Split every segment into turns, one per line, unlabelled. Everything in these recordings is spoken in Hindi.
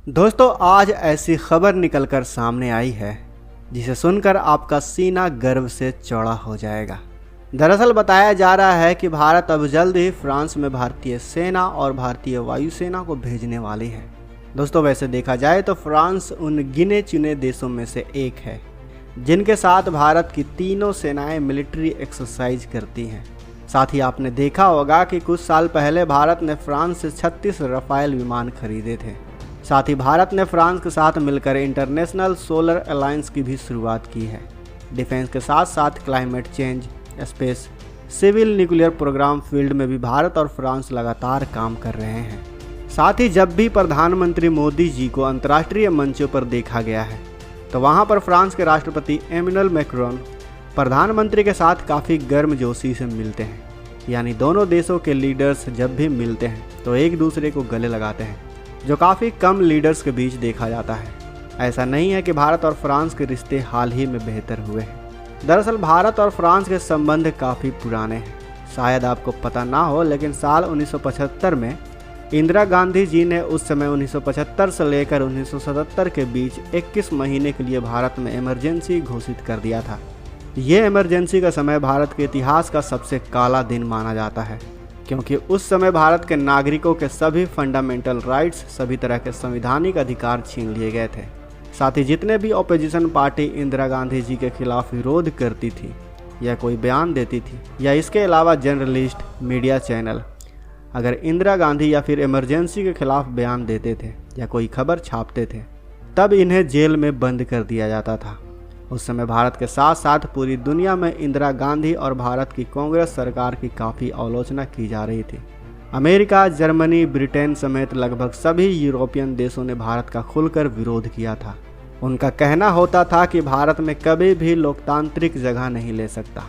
दोस्तों, आज ऐसी खबर निकलकर सामने आई है जिसे सुनकर आपका सीना गर्व से चौड़ा हो जाएगा। दरअसल बताया जा रहा है कि भारत अब जल्द ही फ्रांस में भारतीय सेना और भारतीय वायुसेना को भेजने वाली है। दोस्तों, वैसे देखा जाए तो फ्रांस उन गिने चुने देशों में से एक है जिनके साथ भारत की तीनों सेनाएं मिलिट्री एक्सरसाइज करती हैं। साथ ही आपने देखा होगा कि कुछ साल पहले भारत ने फ्रांस से 36 रफाल विमान खरीदे थे। साथ ही भारत ने फ्रांस के साथ मिलकर इंटरनेशनल सोलर अलायंस की भी शुरुआत की है। डिफेंस के साथ साथ climate change, space, civil nuclear programme field में भी भारत और फ्रांस लगातार काम कर रहे हैं। साथ ही जब भी प्रधानमंत्री मोदी जी को अंतर्राष्ट्रीय मंचों पर देखा गया है तो वहां पर फ्रांस के राष्ट्रपति एमेनुएल मैक्रोन प्रधानमंत्री के साथ काफ़ी गर्मजोशी से मिलते हैं। यानी दोनों देशों के लीडर्स जब भी मिलते हैं तो एक दूसरे को गले लगाते हैं, जो काफ़ी कम लीडर्स के बीच देखा जाता है। ऐसा नहीं है कि भारत और फ्रांस के रिश्ते हाल ही में बेहतर हुए हैं। दरअसल भारत और फ्रांस के संबंध काफ़ी पुराने हैं। शायद आपको पता ना हो, लेकिन साल 1975 में इंदिरा गांधी जी ने उस समय 1975 से लेकर 1977 के बीच 21 महीने के लिए भारत में इमरजेंसी घोषित कर दिया था। ये इमरजेंसी का समय भारत के इतिहास का सबसे काला दिन माना जाता है, क्योंकि उस समय भारत के नागरिकों के सभी फंडामेंटल राइट्स, सभी तरह के संवैधानिक अधिकार छीन लिए गए थे। साथ ही जितने भी ऑपोजिशन पार्टी इंदिरा गांधी जी के खिलाफ विरोध करती थी या कोई बयान देती थी, या इसके अलावा जर्नलिस्ट, मीडिया चैनल अगर इंदिरा गांधी या फिर इमरजेंसी के खिलाफ बयान देते थे या कोई खबर छापते थे, तब इन्हें जेल में बंद कर दिया जाता था। उस समय भारत के साथ साथ पूरी दुनिया में इंदिरा गांधी और भारत की कांग्रेस सरकार की काफ़ी आलोचना की जा रही थी। अमेरिका, जर्मनी, ब्रिटेन समेत लगभग सभी यूरोपियन देशों ने भारत का खुलकर विरोध किया था। उनका कहना होता था कि भारत में कभी भी लोकतांत्रिक जगह नहीं ले सकता,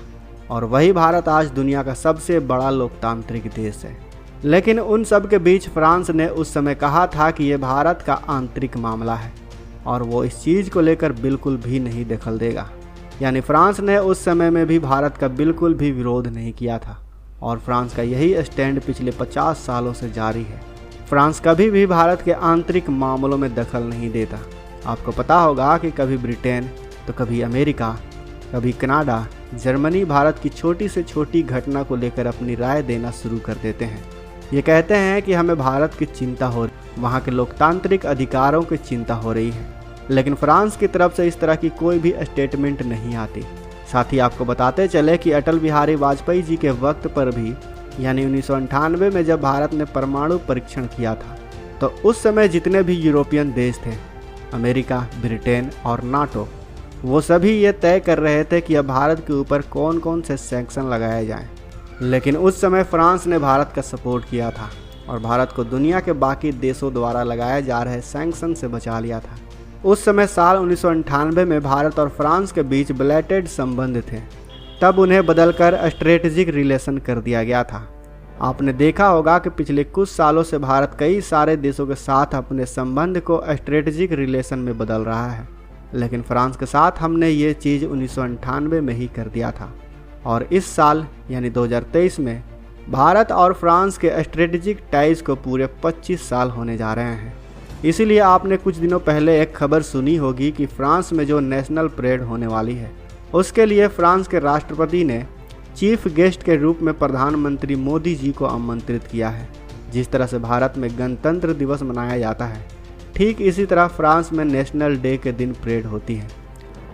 और वही भारत आज दुनिया का सबसे बड़ा लोकतांत्रिक देश है। लेकिन उन सब के बीच फ्रांस ने उस समय कहा था कि ये भारत का आंतरिक मामला है और वो इस चीज़ को लेकर बिल्कुल भी नहीं दखल देगा। यानी फ्रांस ने उस समय में भी भारत का बिल्कुल भी विरोध नहीं किया था, और फ्रांस का यही स्टैंड पिछले 50 सालों से जारी है। फ्रांस कभी भी भारत के आंतरिक मामलों में दखल नहीं देता। आपको पता होगा कि कभी ब्रिटेन तो कभी अमेरिका, कभी कनाडा, जर्मनी भारत की छोटी से छोटी घटना को लेकर अपनी राय देना शुरू कर देते हैं। ये कहते हैं कि हमें भारत की चिंता हो रही, वहाँ के लोकतांत्रिक अधिकारों की चिंता हो रही है। लेकिन फ्रांस की तरफ से इस तरह की कोई भी स्टेटमेंट नहीं आती। साथ ही आपको बताते चले कि अटल बिहारी वाजपेयी जी के वक्त पर भी, यानी 1998 में जब भारत ने परमाणु परीक्षण किया था, तो उस समय जितने भी यूरोपियन देश थे, अमेरिका, ब्रिटेन और नाटो, वो सभी ये तय कर रहे थे कि अब भारत के ऊपर कौन कौन से सैंक्शन लगाए जाएं। लेकिन उस समय फ्रांस ने भारत का सपोर्ट किया था और भारत को दुनिया के बाकी देशों द्वारा लगाए जा रहे सैंक्शन से बचा लिया था। उस समय साल 1998 में भारत और फ्रांस के बीच ब्लेटेड संबंध थे, तब उन्हें बदलकर स्ट्रेटेजिक रिलेशन कर दिया गया था। आपने देखा होगा कि पिछले कुछ सालों से भारत कई सारे देशों के साथ अपने संबंध को स्ट्रेटेजिक रिलेशन में बदल रहा है, लेकिन फ्रांस के साथ हमने ये चीज़ 1998 में ही कर दिया था। और इस साल यानी 2023 में भारत और फ्रांस के स्ट्रेटेजिक टाइज को पूरे 25 साल होने जा रहे हैं। इसीलिए आपने कुछ दिनों पहले एक खबर सुनी होगी कि फ्रांस में जो नेशनल परेड होने वाली है, उसके लिए फ्रांस के राष्ट्रपति ने चीफ गेस्ट के रूप में प्रधानमंत्री मोदी जी को आमंत्रित किया है। जिस तरह से भारत में गणतंत्र दिवस मनाया जाता है, ठीक इसी तरह फ्रांस में नेशनल डे के दिन परेड होती है,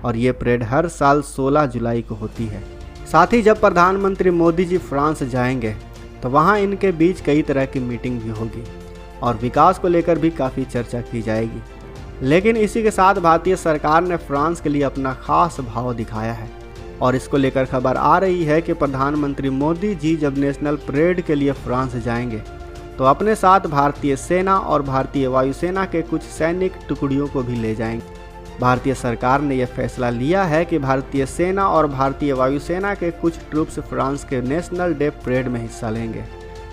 और ये परेड हर साल 16 जुलाई को होती है। साथ ही जब प्रधानमंत्री मोदी जी फ्रांस जाएंगे तो वहाँ इनके बीच कई तरह की मीटिंग भी होगी और विकास को लेकर भी काफ़ी चर्चा की जाएगी। लेकिन इसी के साथ भारतीय सरकार ने फ्रांस के लिए अपना खास भाव दिखाया है, और इसको लेकर खबर आ रही है कि प्रधानमंत्री मोदी जी जब नेशनल परेड के लिए फ्रांस जाएंगे तो अपने साथ भारतीय सेना और भारतीय वायुसेना के कुछ सैनिक टुकड़ियों को भी ले जाएंगे। भारतीय सरकार ने यह फैसला लिया है कि भारतीय सेना और भारतीय वायुसेना के कुछ ट्रूप्स फ्रांस के नेशनल डे परेड में हिस्सा लेंगे।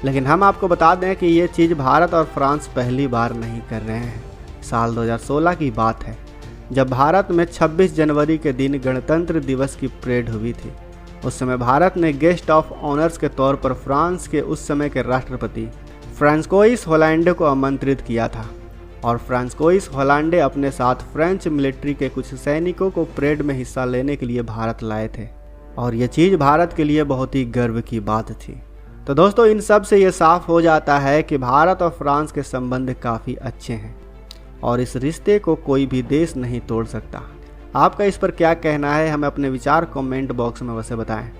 लेकिन हम आपको बता दें कि ये चीज़ भारत और फ्रांस पहली बार नहीं कर रहे हैं। साल 2016 की बात है, जब भारत में 26 जनवरी के दिन गणतंत्र दिवस की परेड हुई थी। उस समय भारत ने गेस्ट ऑफ ऑनर्स के तौर पर फ्रांस के उस समय के राष्ट्रपति फ्रांस्कोइस होलैंड को आमंत्रित किया था, और फ्रांसकोइस होलांडे अपने साथ फ्रेंच मिलिट्री के कुछ सैनिकों को परेड में हिस्सा लेने के लिए भारत लाए थे और ये चीज़ भारत के लिए बहुत ही गर्व की बात थी। तो दोस्तों, इन सब से ये साफ हो जाता है कि भारत और फ्रांस के संबंध काफ़ी अच्छे हैं और इस रिश्ते को कोई भी देश नहीं तोड़ सकता। आपका इस पर क्या कहना है, हमें अपने विचार कमेंट बॉक्स में वैसे बताएं।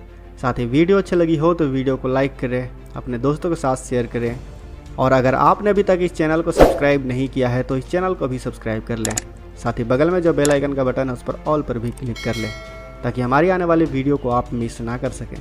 साथ ही वीडियो अच्छी लगी हो तो वीडियो को लाइक करें, अपने दोस्तों के साथ शेयर करें और अगर आपने अभी तक इस चैनल को सब्सक्राइब नहीं किया है तो इस चैनल को भी सब्सक्राइब कर लें। साथ ही बगल में जो बेल आइकन का बटन है उस पर ऑल पर भी क्लिक कर लें ताकि हमारी आने वाली वीडियो को आप मिस ना कर सकें।